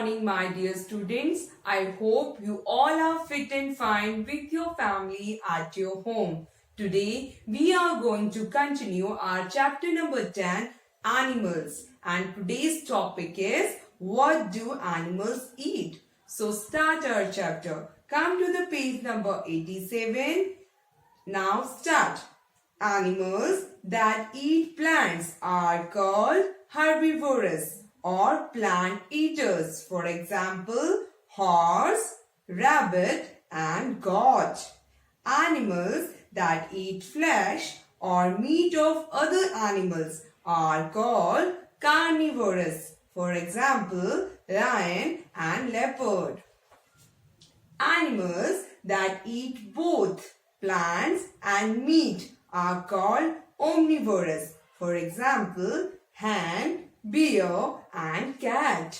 morning, my dear students. I hope you all are fit and fine with your family at your home. Today, we are going to continue our chapter number 10, Animals. And today's topic is, what do animals eat? So, start our chapter. Come to the page number 87. Now, start. Animals that eat plants are called herbivorous or plant eaters. For example, horse, rabbit and goat. Animals that eat flesh or meat of other animals are called carnivorous. For example, lion and leopard. Animals that eat both plants and meat are called omnivorous. For example, hen, bear and cat.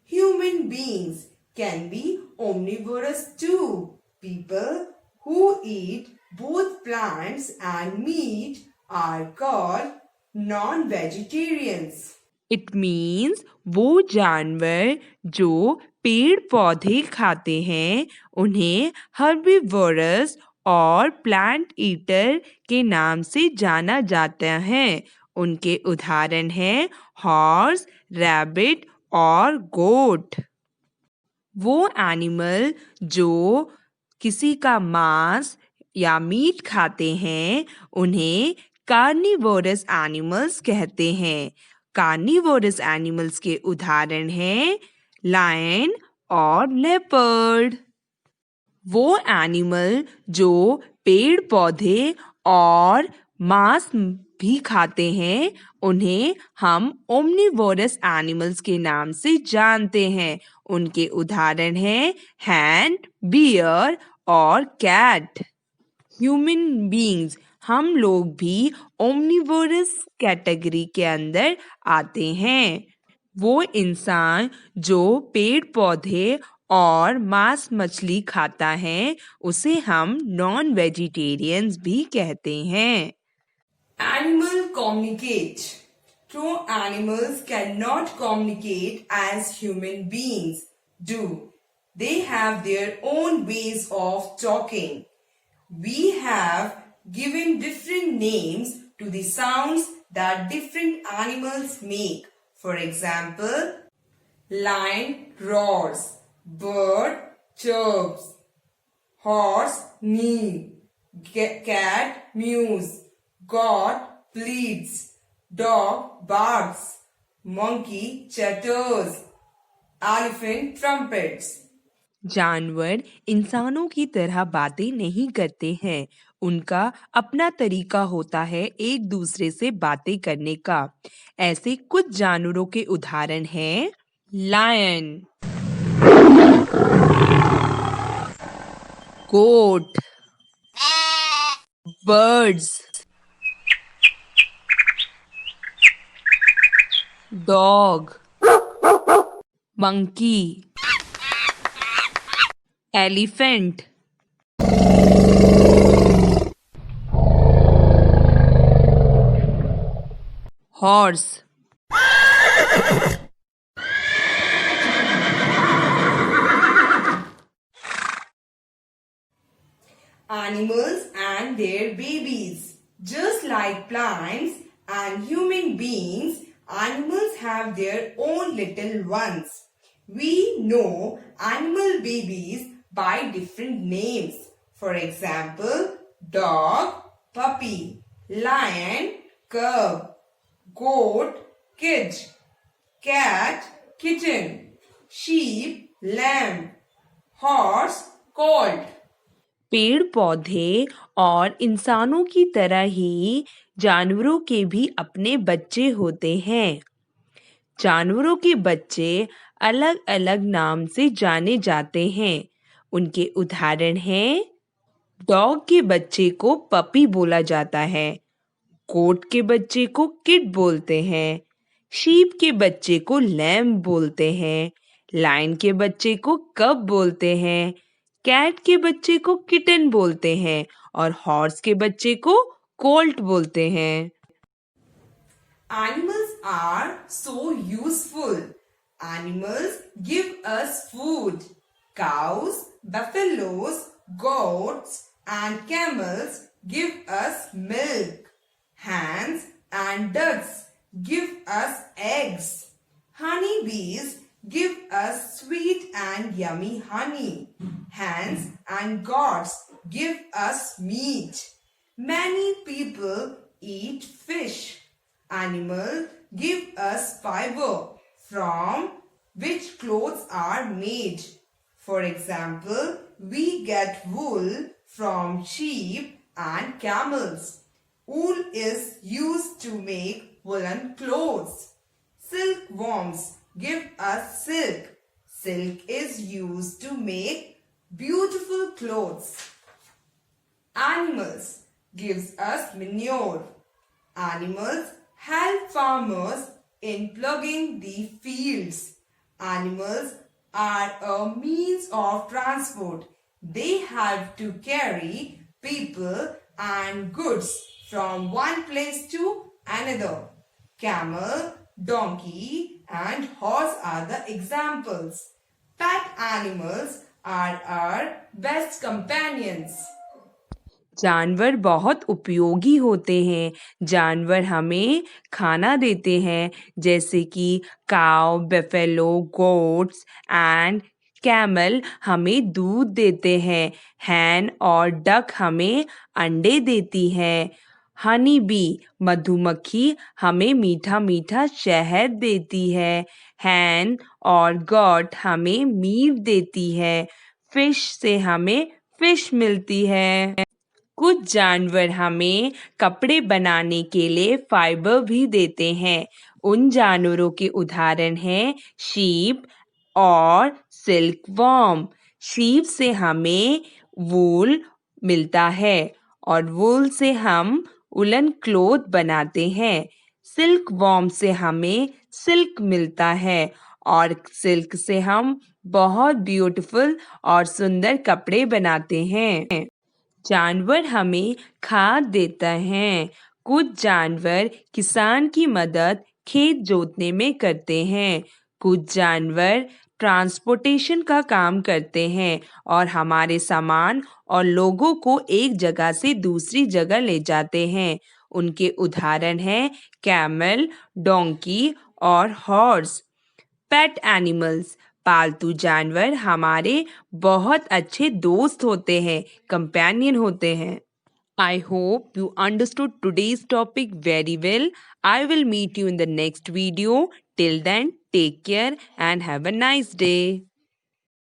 Human beings can be omnivorous too. People who eat both plants and meat are called non-vegetarians. It means वो जानवर जो पेड़ पौधे खाते हैं उन्हें herbivores और plant eater के नाम से जाना जाता है। उनके उदाहरण हैं हॉर्स, रैबिट और गोट। वो एनिमल जो किसी का मांस या मीट खाते हैं उन्हें कार्निवोरस एनिमल्स कहते हैं। कार्निवोरस एनिमल्स के उदाहरण हैं लायन और लेपर्ड। वो एनिमल जो पेड़ पौधे और मांस भी खाते हैं उन्हें हम ओमनिवोरस एनिमल्स के नाम से जानते हैं। उनके उदाहरण हैं हैन, बियर और कैट। ह्यूमन बीइंग्स हम लोग भी ओमनिवोरस कैटेगरी के अंदर आते हैं। वो इंसान जो पेड़ पौधे और मांस मछली खाता है उसे हम नॉन वेजिटेरियंस भी कहते हैं। Animal communicate. True animals cannot communicate as human beings do. They have their own ways of talking. We have given different names to the sounds that different animals make. For example, lion roars, bird chirps, horse neigh, cat mews, goat bleats, dog barks, monkey chatters, elephant trumpets. जानवर इंसानों की तरह बातें नहीं करते हैं। उनका अपना तरीका होता है एक दूसरे से बातें करने का। ऐसे कुछ जानवरों के उदाहरण हैं lion, goat, birds, dog, monkey, elephant, horse. Animals and their babies. Just like plants and human beings, animals have their own little ones. We know animal babies by different names. For example, dog, puppy, lion, cub, goat, kid, cat, kitten, sheep, lamb, horse, colt. पेड़ पौधे और इंसानों की तरह ही जानवरों के भी अपने बच्चे होते हैं। जानवरों के बच्चे अलग अलग नाम से जाने जाते हैं। उनके उदाहरण हैं डॉग के बच्चे को पपी बोला जाता है, गोट के बच्चे को किड बोलते हैं, शीप के बच्चे को लैम्ब बोलते हैं, लायन के बच्चे को कब बोलते हैं, कैट के बच्चे को किटन बोलते हैं और हॉर्स के बच्चे को कोल्ट बोलते हैं। Animals are so useful. Animals give us food. Cows, buffaloes, goats, and camels give us milk. Hens and ducks give us eggs. Honeybees give us sweet and yummy honey. Hens and goats give us meat. Many people eat fish. Animals give us fiber from which clothes are made. For example, we get wool from sheep and camels. Wool is used to make woolen clothes. Silkworms give us silk. Silk is used to make beautiful clothes. Animals gives us manure. Animals help farmers in plugging the fields. Animals are a means of transport. They help to carry people and goods from one place to another. Camel, donkey, and horse are the examples. Pet animals are our best companions. जानवर बहुत उपयोगी होते हैं। जानवर हमें खाना देते हैं, जैसे कि काव, बफेलो, गोट्स एंड कैमल हमें दूध देते हैं। हैन और डक हमें अंडे देती हैं। हनी बी मधुमक्खी हमें मीठा मीठा शहद देती है। हैन और गॉट हमें मीट देती है। फिश से हमें फिश मिलती है। कुछ जानवर हमें कपड़े बनाने के लिए फाइबर भी देते हैं। उन जानवरों के उदाहरण हैं शीप और सिल्कवॉर्म। शीप से हमें वूल मिलता है और वूल से हम उलन क्लोथ बनाते हैं। सिल्कवॉर्म से हमें सिल्क मिलता है और सिल्क से हम बहुत ब्यूटीफुल और सुंदर कपड़े बनाते हैं। जानवर हमें खाद देता है। कुछ जानवर किसान की मदद खेत जोतने में करते हैं। कुछ जानवर ट्रांसपोर्टेशन का काम करते हैं और हमारे सामान और लोगों को एक जगह से दूसरी जगह ले जाते हैं। उनके उदाहरण हैं कैमल, डोंकी और हॉर्स। पेट एनिमल्स पालतू जानवर हमारे बहुत अच्छे दोस्त होते हैं, कंपेनियन होते हैं। I hope you understood today's topic very well. I will meet you in the next video. Till then, take care and have a nice day.